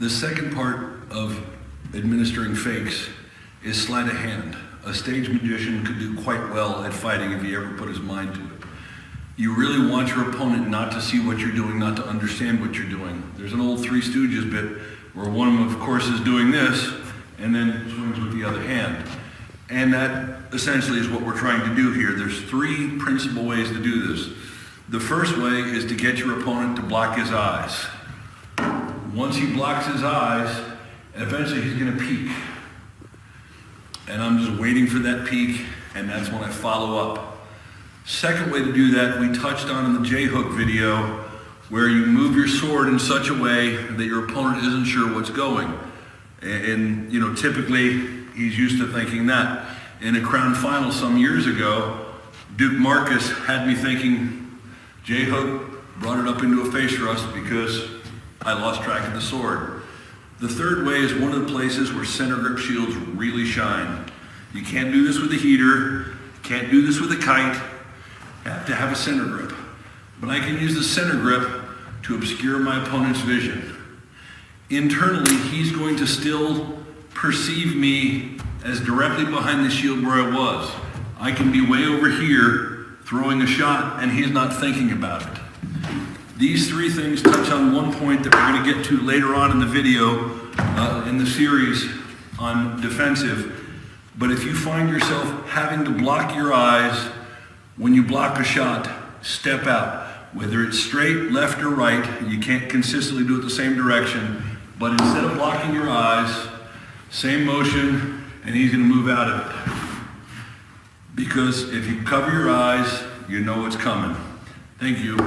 The second part of administering fakes is sleight of hand. A stage magician could do quite well at fighting if he ever put his mind to it. You really want your opponent not to see what you're doing, not to understand what you're doing. There's an old Three Stooges bit where one of them, of course, is doing this and then swings with the other hand. And that essentially is what we're trying to do here. There's three principal ways to do this. The first way is to get your opponent to block his eyes. Once he blocks his eyes, eventually he's going to peek. And I'm just waiting for that peek, and that's when I follow up. Second way to do that, we touched on in the J-hook video, where you move your sword in such a way that your opponent isn't sure what's going. And you know, typically, he's used to thinking that. In a Crown final some years ago, Duke Marcus had me thinking J-hook, brought it up into a face thrust because I lost track of the sword. The third way is one of the places where center grip shields really shine. You can't do this with a heater, can't do this with a kite, you have to have a center grip. But I can use the center grip to obscure my opponent's vision. Internally, he's going to still perceive me as directly behind the shield where I was. I can be way over here throwing a shot and he's not thinking about it. These three things touch on one point that we're going to get to later on in the video, in the series on defensive. But if you find yourself having to block your eyes when you block a shot, step out. Whether it's straight, left, or right, you can't consistently do it the same direction, but instead of blocking your eyes, same motion, and he's going to move out of it. Because if you cover your eyes, you know what's coming. Thank you.